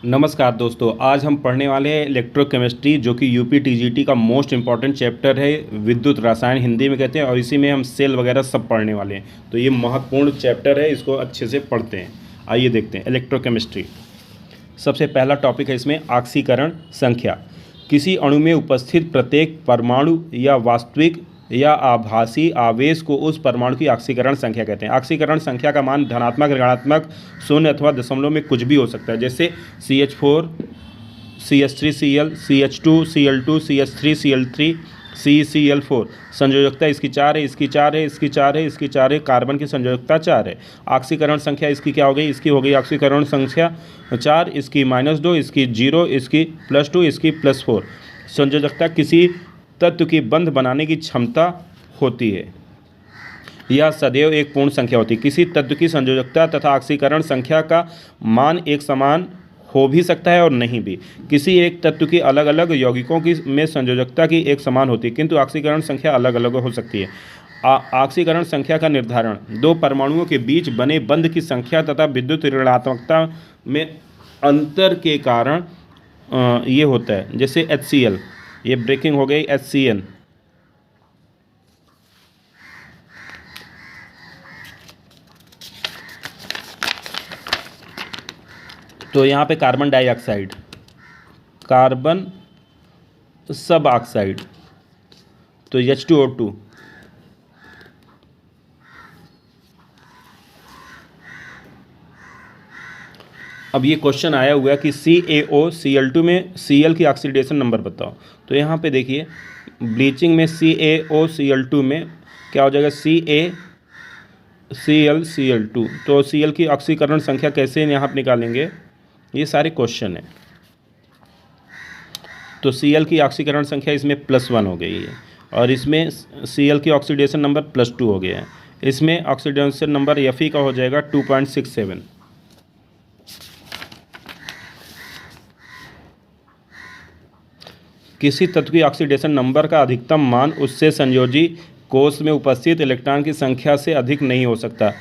नमस्कार दोस्तों, आज हम पढ़ने वाले हैं इलेक्ट्रोकेमिस्ट्री, जो कि यूपी टीजीटी का मोस्ट इम्पॉर्टेंट चैप्टर है। विद्युत रसायन हिंदी में कहते हैं, और इसी में हम सेल वगैरह सब पढ़ने वाले हैं। तो ये महत्वपूर्ण चैप्टर है, इसको अच्छे से पढ़ते हैं। आइए देखते हैं इलेक्ट्रोकेमिस्ट्री। सबसे पहला टॉपिक है इसमें ऑक्सीकरण संख्या। किसी अणु में उपस्थित प्रत्येक परमाणु या वास्तविक या आभासी आवेश को उस परमाणु की ऑक्सीकरण संख्या कहते हैं। ऑक्सीकरण संख्या का मान धनात्मक, ऋणात्मक, शून्य अथवा दशमलव में कुछ भी हो सकता है। जैसे CH4 CH3Cl, CH2 Cl2, CH3 Cl3, CCl4। संयोजकता इसकी 4 है, इसकी 4 है, इसकी 4 है, इसकी 4 है। कार्बन की संयोजकता 4 है। ऑक्सीकरण संख्या इसकी क्या हो गई? इसकी हो गई ऑक्सीकरण संख्या 4, इसकी -2, इसकी 0, इसकी +2, इसकी +4। संयोजकता किसी तत्व की बंध बनाने की क्षमता होती है। यह सदैव एक पूर्ण संख्या होती है। किसी तत्व की संयोजकता तथा ऑक्सीकरण संख्या का मान एक समान हो भी सकता है और नहीं भी। किसी एक तत्व की अलग अलग यौगिकों की में संयोजकता की एक समान होती है, किंतु ऑक्सीकरण संख्या अलग अलग हो सकती है। ऑक्सीकरण संख्या का निर्धारण दो परमाणुओं के बीच बने बंध की संख्या तथा विद्युत ऋणात्मकता में अंतर के कारण ये होता है। जैसे HCl, ये ब्रेकिंग हो गई HCN। तो यहाँ पे कार्बन डाइऑक्साइड, कार्बन सब ऑक्साइड, तो H2O2। अब ये क्वेश्चन आया हुआ है कि CaOCl2 में Cl की ऑक्सीडेशन नंबर बताओ। तो यहाँ पे देखिए, ब्लीचिंग में CaOCl2 में क्या हो जाएगा? CaClCl2। तो Cl की ऑक्सीकरण संख्या कैसे यहाँ पे निकालेंगे? ये सारे क्वेश्चन हैं। तो Cl की ऑक्सीकरण संख्या इसमें +1 हो गई है, और इसमें Cl की ऑक्सीडेशन नंबर +2 हो गया है। इसमें ऑक्सीडेशन नंबर Fe का हो जाएगा 2.67। किसी तत्व की ऑक्सीडेशन नंबर का अधिकतम मान उससे संयोजी कोष में उपस्थित इलेक्ट्रॉन की संख्या से अधिक नहीं हो सकता।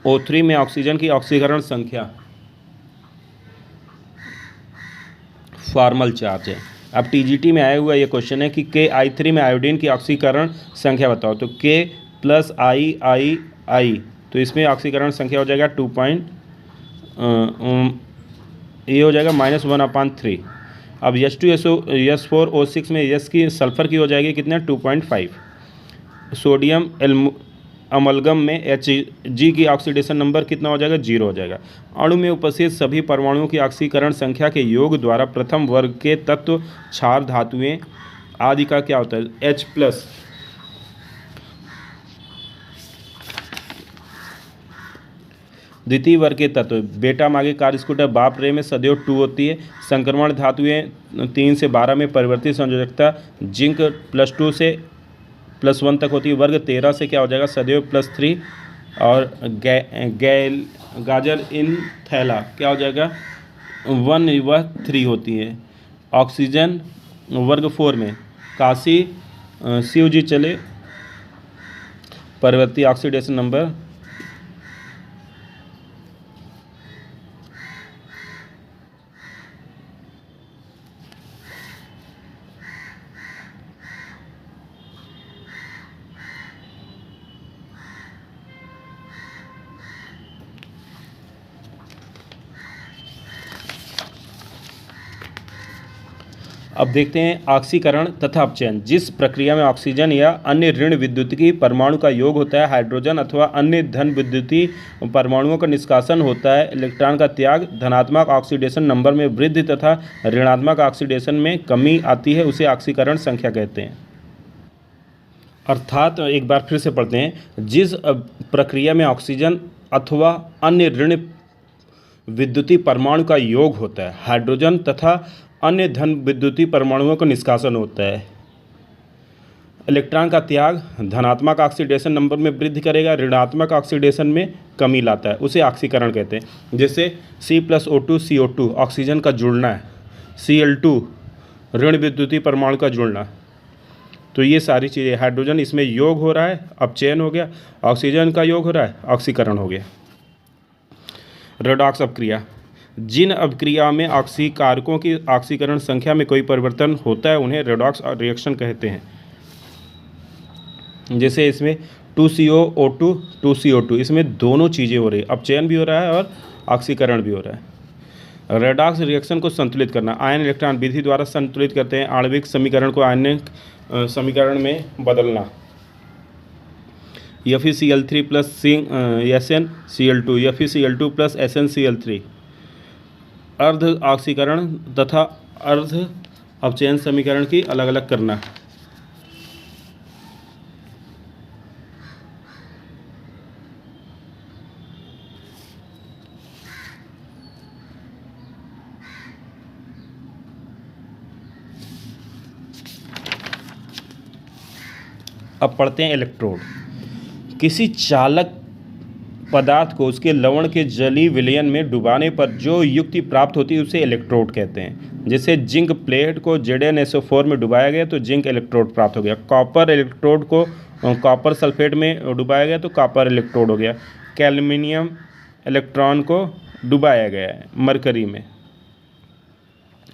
O3 में ऑक्सीजन की ऑक्सीकरण संख्या फॉर्मल चार्ज है। अब टीजीटी में आया हुआ ये क्वेश्चन है कि KI3 में आयोडीन की ऑक्सीकरण संख्या बताओ। तो K + I, तो इसमें ऑक्सीकरण संख्या हो जाएगा ये हो जाएगा -1/3। अब H2SO4O6 में यस की सल्फर की हो जाएगी कितना? 2.5। सोडियम अमलगम में Hg की ऑक्सीडेशन नंबर कितना हो जाएगा? 0 हो जाएगा। अणु में उपस्थित सभी परमाणुओं की ऑक्सीकरण संख्या के योग द्वारा प्रथम वर्ग के तत्व, क्षार धातुएं आदि का क्या होता है? H+। द्वितीय वर्ग के तत्व, बेटा मागे कार स्कूटर बाप रे में सदैव 2 होती है। संक्रमण धातुएं 3 से 12 में परिवर्तित संयोजकता जिंक +2 से +1 तक होती है। वर्ग 13 से क्या हो जाएगा? सदैव +3। और गाजर इन थैला क्या हो जाएगा? 1 व 3 होती है। ऑक्सीजन वर्ग 4 में काशी शिवजी चले, परिवर्ती ऑक्सीडेशन नंबर अब देखते हैं ऑक्सीकरण तथा अपचयन। जिस प्रक्रिया में ऑक्सीजन या अन्य ऋण विद्युतीय परमाणु का योग होता है, हाइड्रोजन अथवा अन्य धन विद्युतीय परमाणुओं का निष्कासन होता है, इलेक्ट्रॉन का त्याग, धनात्मक ऑक्सीडेशन नंबर में वृद्धि तथा ऋणात्मक ऑक्सीडेशन में कमी आती है, उसे ऑक्सीकरण संख्या कहते हैं। अर्थात एक बार फिर से पढ़ते हैं। जिस प्रक्रिया में ऑक्सीजन अथवा अन्य ऋण विद्युतीय परमाणु का योग होता है, हाइड्रोजन तथा अन्य धन विद्युतीय परमाणुओं का निष्कासन होता है, इलेक्ट्रॉन का त्याग धनात्मक ऑक्सीडेशन नंबर में वृद्धि करेगा, ऋणात्मक ऑक्सीडेशन में कमी लाता है, उसे ऑक्सीकरण कहते हैं। जैसे C+O2 CO2 ऑक्सीजन का जुड़ना है, Cl2 ऋण विद्युतीय परमाणु का जुड़ना। तो ये सारी चीज़ें, हाइड्रोजन इसमें योग हो रहा है, अपचयन हो गया, ऑक्सीजन का योग हो रहा है, ऑक्सीकरण हो गया। रेडॉक्स अपक्रिया, जिन अभिक्रिया में ऑक्सीकारकों की ऑक्सीकरण संख्या में कोई परिवर्तन होता है उन्हें रेडॉक्स रिएक्शन कहते हैं। जैसे इसमें 2CO2 2CO2, इसमें दोनों चीज़ें हो रही है, अपचयन भी हो रहा है और ऑक्सीकरण भी हो रहा है। रेडॉक्स रिएक्शन को संतुलित करना, आयन इलेक्ट्रॉन विधि द्वारा संतुलित करते हैं। आणविक समीकरण को आयनिक समीकरण में बदलना। FeCl3 plus SnCl2, FeCl2 plus SnCl3। अर्ध ऑक्सीकरण तथा अर्ध अपचयन समीकरण की अलग अलग करना। अब पढ़ते हैं इलेक्ट्रोड। किसी चालक पदार्थ को उसके लवण के जलीय विलयन में डुबाने पर जो युक्ति प्राप्त होती है उसे इलेक्ट्रोड कहते हैं। जैसे जिंक प्लेट को ZnSO4 में डुबाया गया तो जिंक इलेक्ट्रोड प्राप्त हो गया। कॉपर इलेक्ट्रोड को कॉपर सल्फेट में डुबाया गया तो कॉपर इलेक्ट्रोड हो गया। कैल्मिनियम इलेक्ट्रॉन को डुबाया गया है मरकरी में,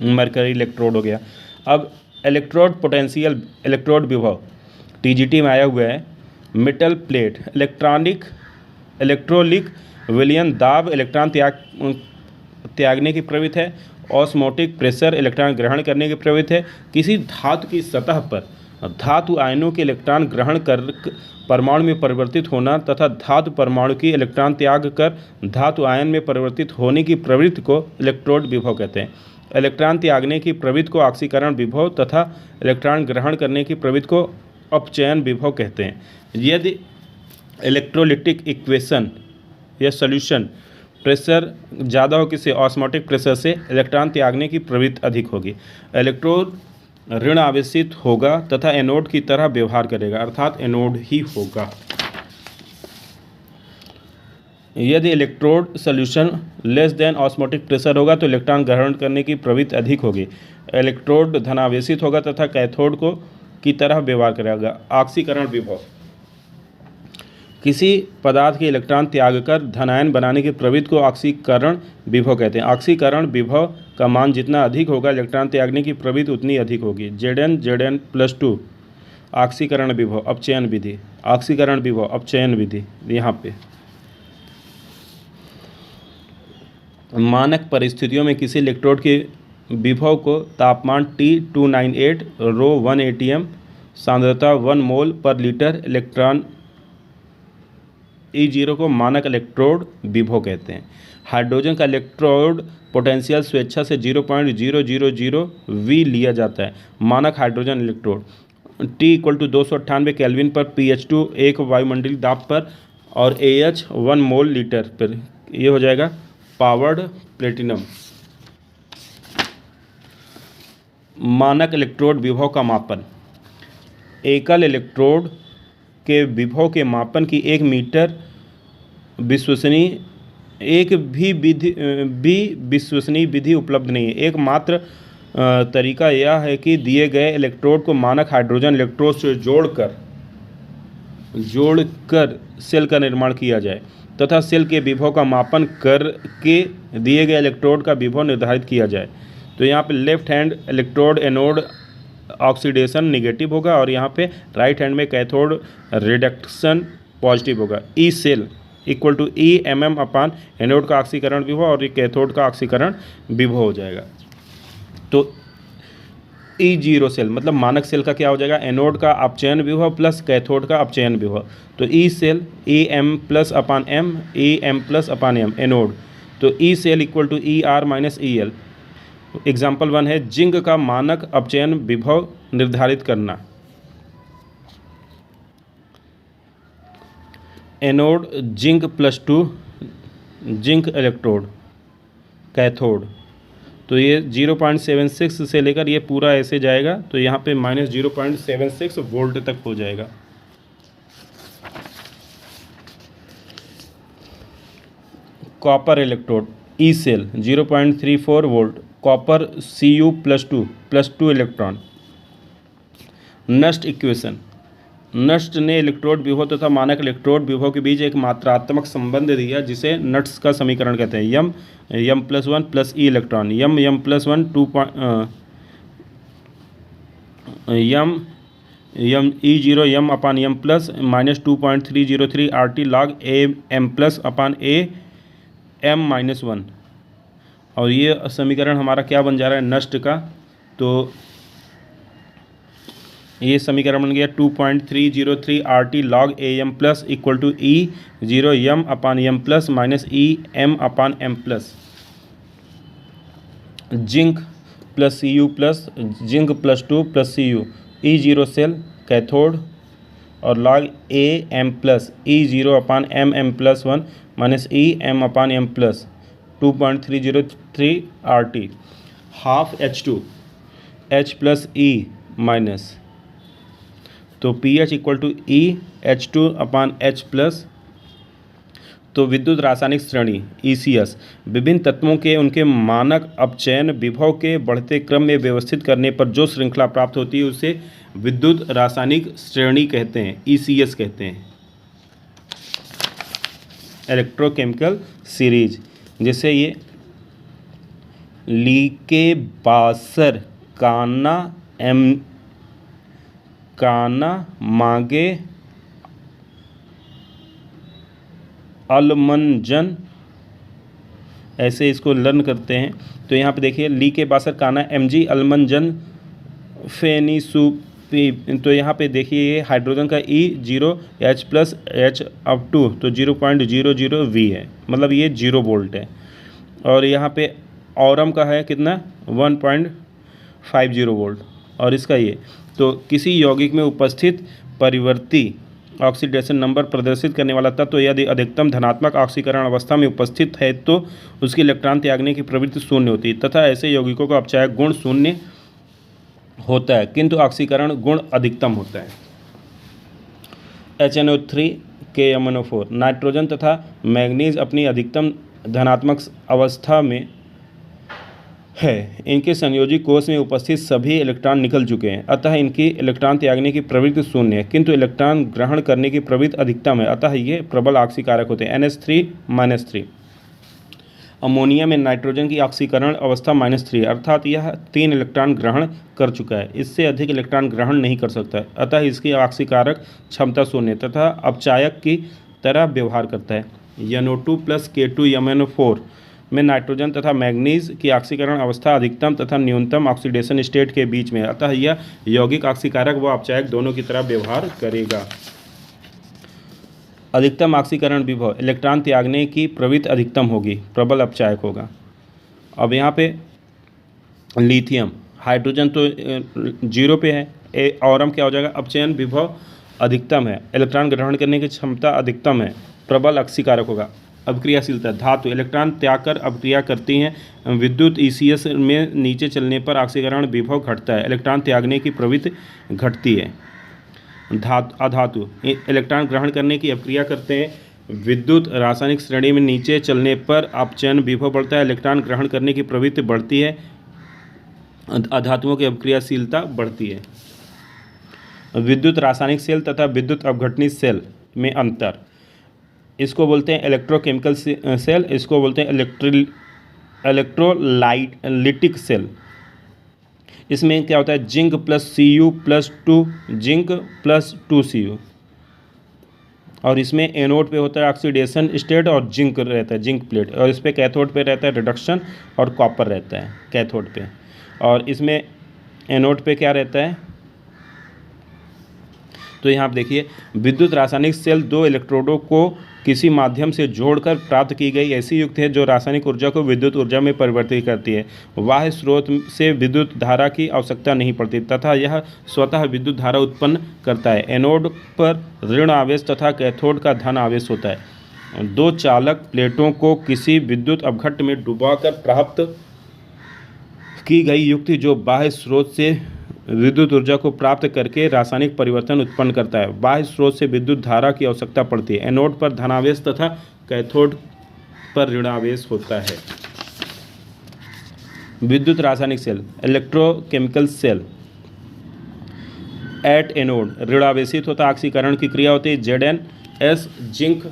मरकरी इलेक्ट्रोड हो गया। अब इलेक्ट्रोड पोटेंशियल, इलेक्ट्रोड विभव TGT में आया हुआ है। मेटल प्लेट इलेक्ट्रोलिक विलयन दाब इलेक्ट्रॉन त्यागने की प्रवृत्ति है। ऑस्मोटिक प्रेशर इलेक्ट्रॉन ग्रहण करने की प्रवृत्ति है। किसी धातु की सतह पर धातु आयनों के इलेक्ट्रॉन ग्रहण कर परमाणु में परिवर्तित होना तथा धातु परमाणु की इलेक्ट्रॉन त्याग कर धातु आयन में परिवर्तित होने की प्रवृत्ति को इलेक्ट्रोड विभव कहते हैं। इलेक्ट्रॉन त्यागने की प्रवृत्ति को ऑक्सीकरण विभव तथा इलेक्ट्रॉन ग्रहण करने की प्रवृत्ति को अपचयन विभव कहते हैं। यदि इलेक्ट्रोलिटिक इक्वेशन या सॉल्यूशन प्रेशर ज़्यादा हो किसी ऑस्मोटिक प्रेशर से इलेक्ट्रॉन त्यागने की प्रवृत्ति अधिक होगी। इलेक्ट्रोड ऋण आवेशित होगा तथा एनोड की तरह व्यवहार करेगा, अर्थात एनोड ही होगा। यदि electrode solution less than osmotic pressure होगा तो इलेक्ट्रॉन ग्रहण करने की प्रवृत्ति अधिक होगी। इलेक्ट्रोड धनावेशित होगा तथा कैथोड को की तरह व्यवहार करेगा। ऑक्सीकरण विभव किसी पदार्थ के इलेक्ट्रॉन त्याग कर धनायन बनाने की प्रवृत्ति को ऑक्सीकरण विभव कहते हैं। ऑक्सीकरण विभव का मान जितना अधिक होगा इलेक्ट्रॉन त्यागने की प्रवृत्ति उतनी अधिक होगी। Zn+2 ऑक्सीकरण विभव अपचयन विधि, ऑक्सीकरण विभव अपचयन विधि। यहाँ पे मानक परिस्थितियों में किसी इलेक्ट्रोड के विभव को तापमान T298 रो 1 atm सांद्रता 1 मोल पर लीटर इलेक्ट्रॉन E0 को मानक इलेक्ट्रोड विभव कहते हैं। हाइड्रोजन का इलेक्ट्रोड पोटेंशियल स्वेच्छा से 0.000 V लिया जाता है। मानक हाइड्रोजन इलेक्ट्रोड T = 298 केल्विन पर pH2 1 वायुमंडलीय दाब पर और AH 1 मोल लीटर पर, ये हो जाएगा पावर्ड प्लेटिनम। मानक इलेक्ट्रोड विभव का मापन। एकल इलेक्ट्रोड के विभव के मापन की 1 मीटर विश्वसनीय विश्वसनीय विधि उपलब्ध नहीं है। एकमात्र तरीका यह है कि दिए गए इलेक्ट्रोड को मानक हाइड्रोजन इलेक्ट्रोड से जोड़कर सेल का निर्माण किया जाए तथा सेल के विभव का मापन करके दिए गए इलेक्ट्रोड का विभव निर्धारित किया जाए। तो यहाँ पे left hand electrode anode oxidation negative होगा और यहाँ पे राइट हैंड में कैथोड रिडक्शन पॉजिटिव होगा। ई सेल = E एनोड का ऑक्सीकरण विभव और ये कैथोड का ऑक्सीकरण विभव हो जाएगा। तो E0 सेल मतलब मानक सेल का क्या हो जाएगा, एनोड का अपचयन विभव प्लस कैथोड का अपचयन विभव। तो ई सेल Em+/m एनोड। तो ई सेल = ER - EL। एग्जाम्पल 1 है जिंक का मानक अपचयन विभव निर्धारित करना। Anode Zn+2 zinc electrode, cathode तो ये 0.76 से लेकर ये पूरा ऐसे जाएगा तो यहाँ पे -0.76 वोल्ट तक हो जाएगा। Copper electrode E cell 0.34 volt, copper Cu+2 +2 electron. Nernst equation Nernst ने इलेक्ट्रोड विभव तथा मानक इलेक्ट्रोड विभव के बीच एक मात्रात्मक संबंध दिया जिसे नट्स का समीकरण कहते हैं। m+1 plus E electron, m+1 E0 m upon m plus -2.303 RT log a m plus upon a m-1। और ये समीकरण हमारा क्या बन जा रहा है नष्ट का, तो ये समीकरण बन गया 2.303 RT log am plus equal to E0 m upon m plus minus E m upon m plus. Zinc plus Cu plus zinc +2 plus Cu, E0 cell cathode और log a m plus E0 upon m+1 minus E m upon m plus 2.303 RT half H2 H plus E minus, तो pH equal to E H2 upon H plus. तो विद्युत रासायनिक श्रेणी ECS विभिन्न तत्वों के उनके मानक अपचयन विभव के बढ़ते क्रम में व्यवस्थित करने पर जो श्रृंखला प्राप्त होती है उसे विद्युत रासायनिक श्रेणी कहते हैं, ECS कहते हैं, इलेक्ट्रोकेमिकल सीरीज। जैसे ये लीके बासर काना मागे अलमंजन, ऐसे इसको लर्न करते हैं। तो यहाँ पे देखिए लीके बासर काना mg अलमंजन फेनिसुपी, तो यहाँ पे देखिए ये हाइड्रोजन का E0 H plus H up to तो 0.00 V है, मतलब ये 0 वोल्ट है। और यहाँ पे ऑरम का है कितना 1.50 वोल्ट। और इसका ये तो किसी यौगिक में उपस्थित परिवर्ती ऑक्सीडेशन नंबर प्रदर्शित करने वाला तत्व यदि अधिकतम धनात्मक ऑक्सीकरण अवस्था में उपस्थित है तो उसकी इलेक्ट्रॉन त्यागने की प्रवृत्ति शून्य होती है तथा ऐसे यौगिकों का अपचायक गुण शून्य होता है किंतु ऑक्सीकरण गुण अधिकतम होता है। HNO3 KMnO4 नाइट्रोजन तथा मैंगनीज अपनी अधिकतम धनात्मक अवस्था में है, इनके संयोजी कोष में उपस्थित सभी इलेक्ट्रॉन निकल चुके हैं, अतः इनकी इलेक्ट्रॉन त्यागने की प्रवृत्ति शून्य है किंतु इलेक्ट्रॉन ग्रहण करने की प्रवृत्ति अधिकतम है, अतः ये प्रबल ऑक्सीकारक होते हैं। NH3-3 अमोनिया में नाइट्रोजन की ऑक्सीकरण अवस्था -3 अर्थात यह 3 इलेक्ट्रॉन ग्रहण कर चुका है, इससे अधिक इलेक्ट्रॉन ग्रहण नहीं कर सकता, अतः इसकी ऑक्सीकारक क्षमता शून्य तथा अपचायक की तरह व्यवहार करता है। NO2 + K2MnO4 में नाइट्रोजन तथा मैंगनीज की ऑक्सीकरण अवस्था अधिकतम तथा न्यूनतम ऑक्सीडेशन स्टेट के बीच में है, अतः यह यौगिक ऑक्सीकारक व अपचायक दोनों की तरह व्यवहार करेगा। अधिकतम ऑक्सीकरण विभव इलेक्ट्रॉन त्यागने की प्रवृत्ति अधिकतम होगी, प्रबल अपचायक होगा। अब यहाँ पे लिथियम हाइड्रोजन तो 0 पे है, ऑरम क्या हो जाएगा अपचयन विभव अधिकतम है, इलेक्ट्रॉन ग्रहण करने की क्षमता अधिकतम है, प्रबल ऑक्सीकारक होगा। अभिक्रियाशीलता धातु इलेक्ट्रॉन त्याग कर अभिक्रिया करती हैं, विद्युत ECS में नीचे चलने पर ऑक्सीकरण विभव घटता है, इलेक्ट्रॉन त्यागने की प्रवृत्ति घटती है। अधातु इलेक्ट्रॉन ग्रहण करने की अभिक्रिया करते हैं, विद्युत रासायनिक श्रेणी में नीचे चलने पर अपचयन विभव बढ़ता है, इलेक्ट्रॉन ग्रहण करने की प्रवृत्ति बढ़ती है, अधातुओं की अभिक्रियाशीलता बढ़ती है। विद्युत रासायनिक सेल तथा विद्युत अपघटनी सेल में अंतर, इसको बोलते हैं इलेक्ट्रोकेमिकल सेल, इसको बोलते हैं इलेक्ट्रोलाइटिक सेल। इसमें क्या होता है जिंक + Cu + 2 जिंक + 2 Cu, और इसमें एनोड पे होता है ऑक्सीडेशन स्टेट और जिंक रहता है जिंक प्लेट, और इस पे कैथोड पे रहता है रिडक्शन और कॉपर रहता है कैथोड पे, और इसमें एनोड पे क्या रहता है। तो यहाँ आप देखिए विद्युत रासायनिक सेल 2 इलेक्ट्रोडों को किसी माध्यम से जोड़कर प्राप्त की गई ऐसी युक्ति है जो रासायनिक ऊर्जा को विद्युत ऊर्जा में परिवर्तित करती है। बाह्य स्रोत से विद्युत धारा की आवश्यकता नहीं पड़ती तथा यह स्वतः विद्युत धारा उत्पन्न करता है। एनोड पर ऋण आवेश तथा कैथोड का धन आवेश होता है। 2 चालक प्लेटों को किसी विद्युत अपघट्ट में डुबाकर प्राप्त की गई युक्ति जो बाह्य स्रोत से विद्युत ऊर्जा को प्राप्त करके रासायनिक परिवर्तन उत्पन्न करता है। बाह्य स्रोत से विद्युत धारा की आवश्यकता पड़ती है। एनोड पर धनावेश तथा कैथोड पर ऋणावेश होता है। विद्युत रासायनिक cell electrochemical cell at anode ऋणावेशित होता है, ऑक्सीकरण की क्रिया होती है Zn, जिंक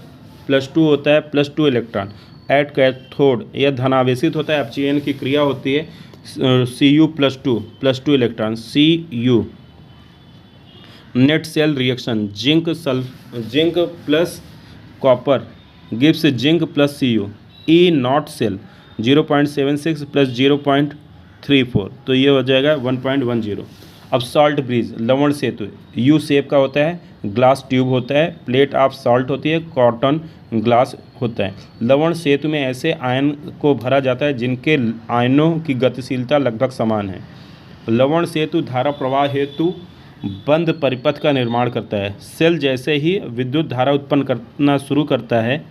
+2 होता है +2 इलेक्ट्रॉन। एट कैथोड यह धनावेशित होता है, Hn की क्रिया होती है Cu+2 electron Cu। Net cell reaction zinc plus copper gives zinc plus Cu। E naught cell 0.76 plus 0.34, तो ये हो जाएगा 1.10। अब सॉल्ट ब्रिज लवण सेतु यू शेप का होता है, ग्लास ट्यूब होता है, प्लेट ऑफ सॉल्ट होती है, कॉटन ग्लास होता है। लवण सेतु में ऐसे आयन को भरा जाता है जिनके आयनों की गतिशीलता लगभग समान है। लवण सेतु धारा प्रवाह हेतु बंद परिपथ का निर्माण करता है। सेल जैसे ही विद्युत धारा उत्पन्न करना शुरू करता है,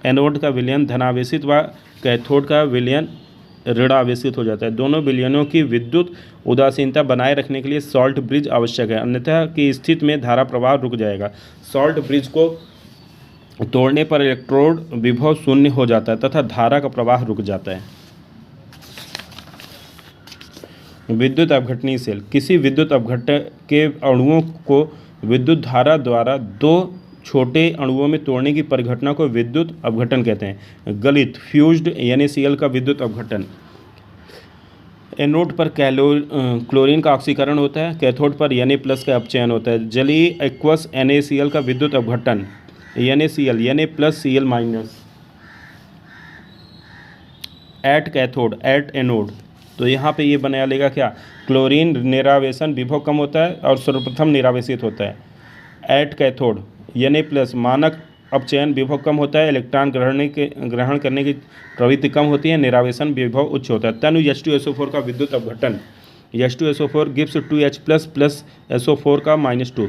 एनोड का विलयन धनावेशित व कैथोड का विलयन ऋणावेशित हो जाता है। दोनों विलयनों की विद्युत उदासीनता बनाए रखने के लिए सॉल्ट ब्रिज आवश्यक है, अन्यथा की स्थिति में धारा प्रवाह रुक जाएगा। सॉल्ट ब्रिज को तोड़ने पर इलेक्ट्रोड विभव शून्य हो जाता है तथा धारा का प्रवाह रुक जाता है। विद्युत अपघटनीय सेल किसी विद्युत अपघटन के अणुओं को विद्युत धारा द्वारा दो छोटे अणुओं में तोड़ने की परिघटना को विद्युत अपघटन कहते हैं। गलित फ्यूज्ड NaCl का विद्युत अपघटन। एनोड पर क्लोरीन का ऑक्सीकरण होता है, कैथोड पर Na+ का अपचयन होता है। जलीय एक्वस NaCl का विद्युत अपघटन NaCl Na+Cl- at cathode at anode, तो यहाँ पे ये बना लेगा क्या, क्लोरीन निरावेशन विभव कम होता है और सर्वप्रथम निरावेशित होता है। एट कैथोड Na+ मानक अपचयन विभव कम होता है, इलेक्ट्रॉन ग्रहण करने की प्रवृत्ति कम होती है, निरावेशन विभव उच्च होता है। तनु H2SO4 का विद्युत अपघटन H2SO4 gives 2H+ plus SO4 का -2।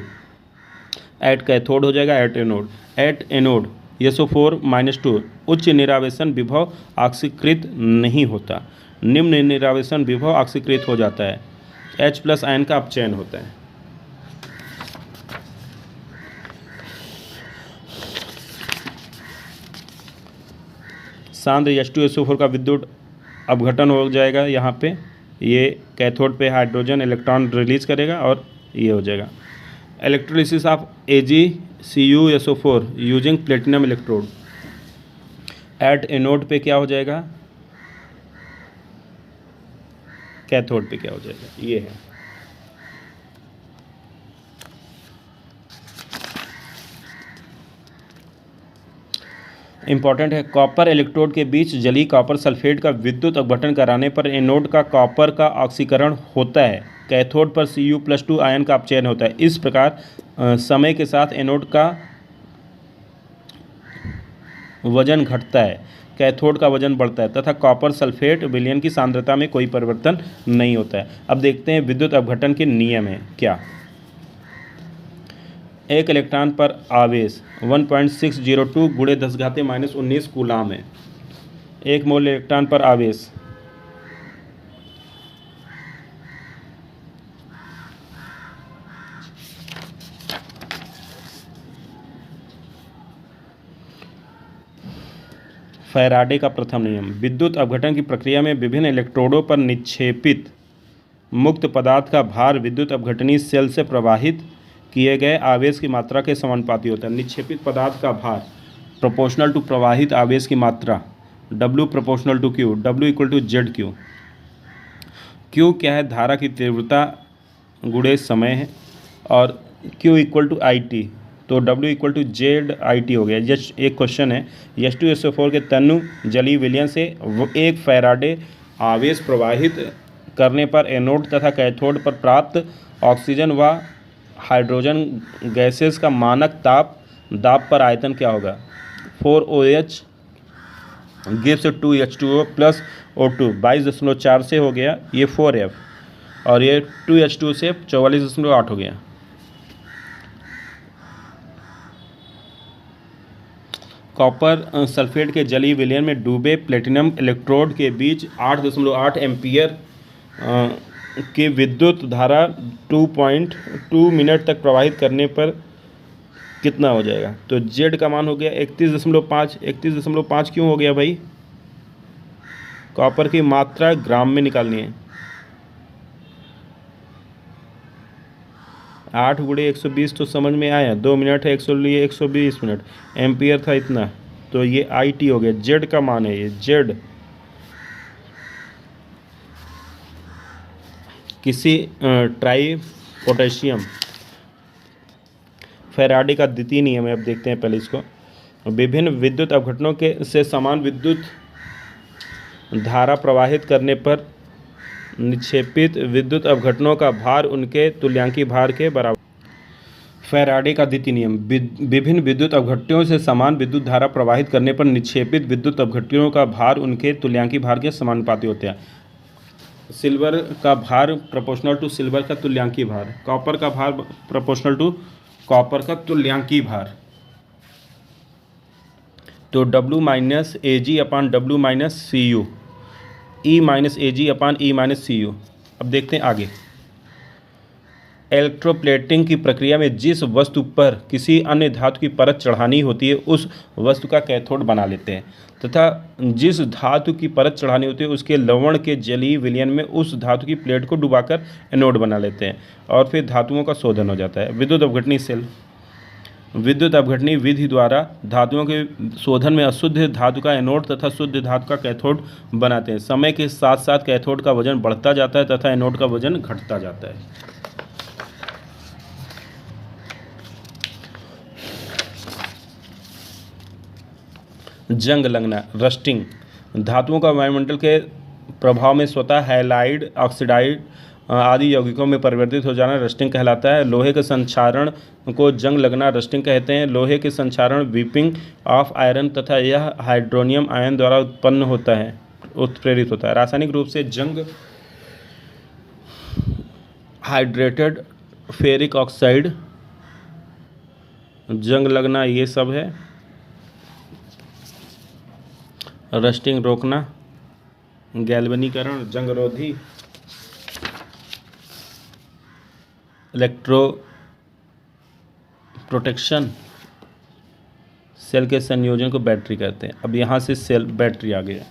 एट कैथोड हो जाएगा एट एनोड SO4-2 उच्च निरावेशन विभव ऑक्सीकृत नहीं होता, निम्न निरावेशन विभव ऑक्सीकृत हो जाता है। H+ आयन का अपचयन होता है। सांद्र H2SO4 का विद्युत अपघटन हो जाएगा। यहाँ पे ये कैथोड पे हाइड्रोजन इलेक्ट्रॉन रिलीज करेगा और ये हो जाएगा। Electrolysis of AgCuSO4 using platinum electrode. At anode पे क्या हो जाएगा, कैथोड पे क्या हो जाएगा, ये है। इंपॉर्टेंट है, कॉपर इलेक्ट्रोड के बीच जलीय कॉपर सल्फेट का विद्युत अपघटन कराने पर एनोड का कॉपर का ऑक्सीकरण होता है, कैथोड पर Cu+2 आयन का अपचयन होता है। इस प्रकार समय के साथ एनोड का वजन घटता है, कैथोड का वजन बढ़ता है तथा कॉपर सल्फेट विलयन की सांद्रता में कोई परिवर्तन नहीं होता है। अब देखते हैं विद्युत अपघटन के नियम है क्या। एक इलेक्ट्रॉन पर आवेश 1.602 × 10⁻⁻19 कूलाम है। एक मोल इलेक्ट्रॉन पर आवेश फैराडे का प्रथम नियम। विद्युत अपघटन की प्रक्रिया में विभिन्न इलेक्ट्रोडों पर निक्षेपित मुक्त पदार्थ का भार विद्युत अपघटनीय सेल से प्रवाहित किए गए आवेश की मात्रा के समानुपाती होता है। निक्षेपित पदार्थ का भार प्रोपोर्शनल टू प्रवाहित आवेश की मात्रा W proportional to Q, W = ZQ। Q क्या है, धारा की तीव्रता गुणे समय है, और Q = IT, तो W = ZIT हो गया। जस्ट एक क्वेश्चन है, H2SO4 के तनु जलीय विलयन से एक फैराडे आवेश प्रवाहित करने पर एनोड तथा कैथोड पर प्राप्त ऑक्सीजन व हाइड्रोजन गैसेस का मानक दाब पर आयतन क्या होगा। 4OH gives 2H2O plus O2 22.4 से हो गया ये 4F, और ये 2H2 से 44.8 हो गया। कॉपर सल्फेट के जलीय विलयन में डूबे प्लेटिनम इलेक्ट्रोड के बीच 8.8 एम्पियर की विद्युत धारा 2.2 मिनट तक प्रवाहित करने पर कितना हो जाएगा। तो Z का मान हो गया 31.5। 31.5 क्यों हो गया भाई, कॉपर की मात्रा ग्राम में निकालनी है। 8 × 120 तो समझ में आया, 2 मिनट है 100 लिए 120 मिनट, एम्पियर था इतना, तो ये IT हो गया। जेड का मान है ये, जेड किसी ट्राई पोटेशियम फैराडे का द्वितीय नियम है। अब देखते हैं पहले इसको। विभिन्न विद्युत अपघटनों के से समान विद्युत धारा प्रवाहित करने पर निक्षेपित विद्युत अपघटनों का भार उनके तुल्यांकी भार के बराबर। फैराडे का द्वितीय नियम, विभिन्न विद्युत अपघट्यों से समान विद्युत धारा प्रवाहित करने पर निक्षेपित विद्युत अपघट्यों का भार उनके तुल्यांकी भार के समानुपाती होते हैं। सिल्वर का भार प्रोपोर्शनल टू सिल्वर का तुल्यांकी भार, कॉपर का भार प्रोपोर्शनल टू कॉपर का तुल्यांकी भार। तो W माइनस AG अपान W minus CU, E minus AG अपान E माइनस CU। अब देखते हैं आगे। इलेक्ट्रोप्लेटिंग की प्रक्रिया में जिस वस्तु पर किसी अन्य धातु की परत चढ़ानी होती है उस वस्तु का कैथोड बना लेते हैं, तथा जिस धातु की परत चढ़ानी होती है उसके लवण के जलीय विलयन में उस धातु की प्लेट को डुबाकर एनोड बना लेते हैं और फिर धातुओं का शोधन हो जाता है। विद्युत अपघटनी सेल, विद्युत अपघटनी विधि द्वारा धातुओं के शोधन में अशुद्ध धातु का एनोड तथा शुद्ध धातु का कैथोड बनाते हैं। समय के साथ साथ कैथोड का वजन बढ़ता जाता है तथा एनोड का वजन घटता जाता है। जंग लगना, रस्टिंग, धातुओं का वायुमंडल के प्रभाव में स्वतः हैलाइड, ऑक्सीडाइड आदि यौगिकों में परिवर्तित हो जाना रस्टिंग कहलाता है। लोहे के संक्षारण को जंग लगना रस्टिंग कहते हैं। लोहे के संक्षारण वीपिंग ऑफ आयरन तथा यह हाइड्रोनियम आयन द्वारा उत्पन्न होता है, उत्प्रेरित होता है। रासायनिक रूप से जंग हाइड्रेटेड फेरिक ऑक्साइड, जंग लगना ये सब है। रस्टिंग रोकना, गैल्वेनीकरण, जंगरोधी, इलेक्ट्रो प्रोटेक्शन, सेल के संयोजन को बैटरी कहते हैं। अब यहाँ से सेल बैटरी आ गया।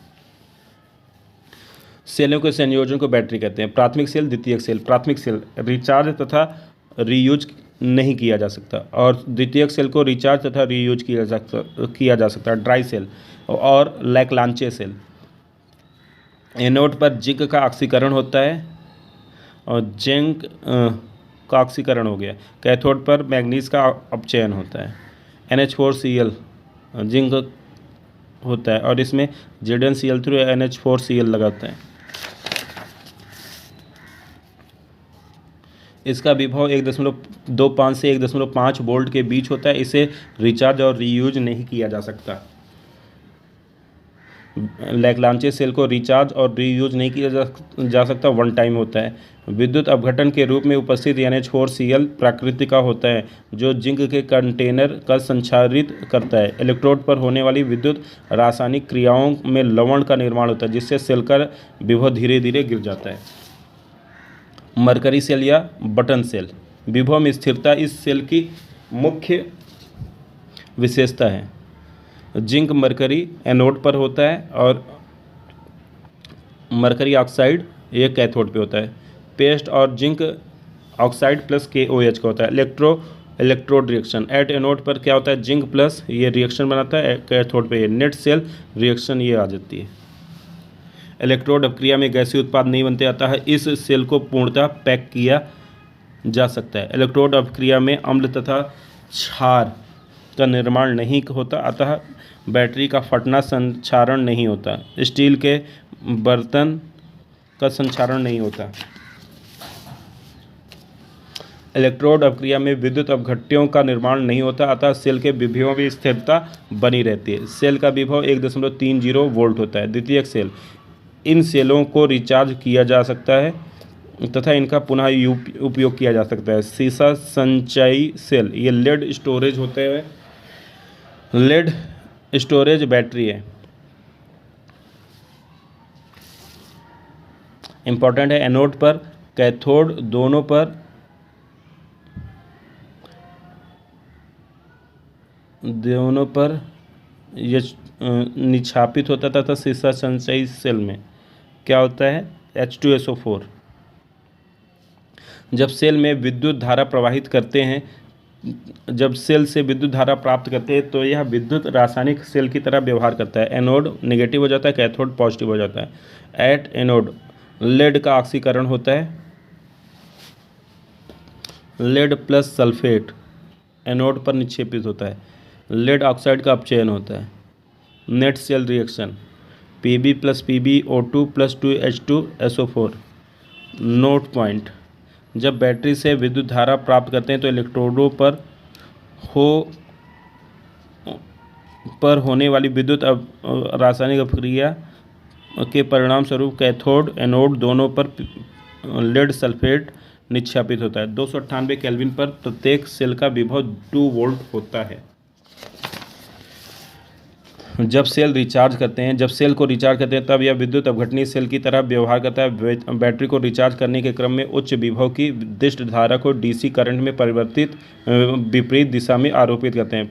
सेलों के संयोजन को बैटरी कहते हैं। प्राथमिक सेल, द्वितीयक सेल। प्राथमिक सेल रिचार्ज तथा रीयूज नहीं किया जा सकता और द्वितीयक सेल को रिचार्ज तथा रीयूज किया जा सकता है। ड्राई सेल और लैक्लांचे सेल। एनोड पर जिंक का ऑक्सीकरण होता है और जिंक का ऑक्सीकरण हो गया। कैथोड पर मैग्नीज का अपचयन होता है। NH4Cl जिंक होता है और इसमें ZnCl3 NH4Cl लगाता है। इसका विभव 1.25 से 1.5 वोल्ट के बीच होता है। इसे रिचार्ज और रीयूज नहीं किया जा सकता। लैग्रांजे सेल को रिचार्ज और रीयूज नहीं किया जा सकता, वन टाइम होता है। विद्युत अपघटन के रूप में उपस्थित NH4Cl प्राकृतिक का होता है जो जिंक के कंटेनर का संचारित करता है। इलेक्ट्रोड पर होने वाली विद्युत रासायनिक क्रियाओं में लवण का निर्माण होता है जिससे सेल का विभव धीरे धीरे गिर जाता है। मरकरी सेल या बटन सेल, विभव में स्थिरता इस सेल की मुख्य विशेषता है। जिंक मरकरी एनोड पर होता है और मरकरी ऑक्साइड ये कैथोड पे होता है। पेस्ट और जिंक ऑक्साइड प्लस KOH का होता है। इलेक्ट्रोड रिएक्शन एट एनोड पर क्या होता है, जिंक प्लस ये रिएक्शन बनाता है, कैथोड पे ये नेट सेल रिएक्शन ये आ जाती है। इलेक्ट्रोड अपक्रिया में गैसीय उत्पाद नहीं बनते, अतः इस सेल को पूर्णतः पैक किया जा सकता है। इलेक्ट्रोड अपक्रिया में अम्ल तथा क्षार का निर्माण नहीं होता, अतः बैटरी का फटना संचारण नहीं होता। स्टील के बर्तन का संचारण नहीं होता। इलेक्ट्रोड अपक्रिया में विद्युत अपघट्यों का निर्माण नहीं होता, अतः सेल के विभवों में स्थिरता बनी रहती है। सेल का विभव 1.30 वोल्ट होता है। द्वितीयक सेल, इन सेलों को रिचार्ज किया जा सकता है तथा इनका पुनः उपयोग किया जा सकता है। सीसा संचयी सेल, ये लेड स्टोरेज होते हैं, लेड स्टोरेज बैटरी है। इंपॉर्टेंट है, एनोड पर कैथोड दोनों पर ये निक्षापित होता था। सीसा संचयी सेल में क्या होता है, H2SO4। जब सेल में विद्युत धारा प्रवाहित करते हैं, जब सेल से विद्युत धारा प्राप्त करते हैं तो यह विद्युत रासायनिक सेल की तरह व्यवहार करता है। एनोड नेगेटिव हो जाता है, कैथोड पॉजिटिव हो जाता है। एट एनोड लेड का ऑक्सीकरण होता है, लेड प्लस सल्फेट एनोड पर निक्षेपित होता है। लेड ऑक्साइड का अपचयन होता है। Net cell reaction Pb plus PbO2 plus 2H2SO4। Note point, जब बैटरी से विद्युत धारा प्राप्त करते हैं तो इलेक्ट्रोडों पर होने वाली विद्युत रासायनिक अभिक्रिया के परिणाम स्वरूप कैथोड एनोड दोनों पर लेड सल्फेट निक्षेपित होता है। 298 केल्विन पर प्रत्येक सेल का विभव 2 वोल्ट होता है। जब सेल को रिचार्ज करते हैं तब यह विद्युत अपघटनीय सेल की तरह व्यवहार करता है। बैटरी को रिचार्ज करने के क्रम में उच्च विभव की विशिष्ट धारा को डीसी करंट में परिवर्तित विपरीत दिशा में आरोपित करते हैं।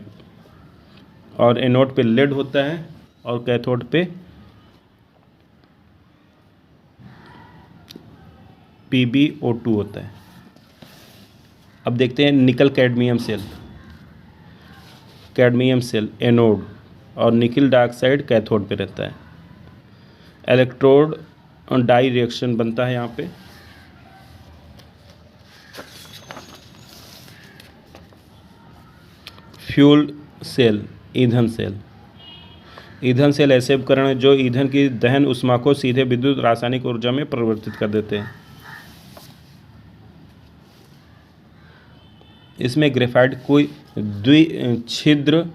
और एनोड पे लेड होता है और कैथोड पे PbO2 होता है। अब देखते हैं निकल कैडमियम सेल एनोड और निकल डाइऑक्साइड कैथोड पे रहता है। इलेक्ट्रोड डाई रिएक्शन बनता है यहाँ पे। फ्यूल सेल ईंधन सेल ऐसे उपकरण हैं जो ईंधन की दहन ऊष्मा को सीधे विद्युत रासायनिक ऊर्जा में परिवर्तित कर देते हैं। इसमें ग्रेफाइट कोई द्विछिद्र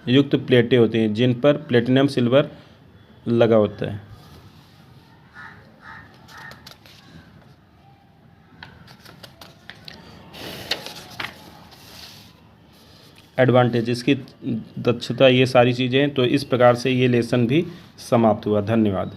युक्त प्लेटें होती हैं जिन पर प्लेटिनम सिल्वर लगा होता है। एडवांटेज, इसकी दक्षता, ये सारी चीज़ें। तो इस प्रकार से ये लेसन भी समाप्त हुआ। धन्यवाद।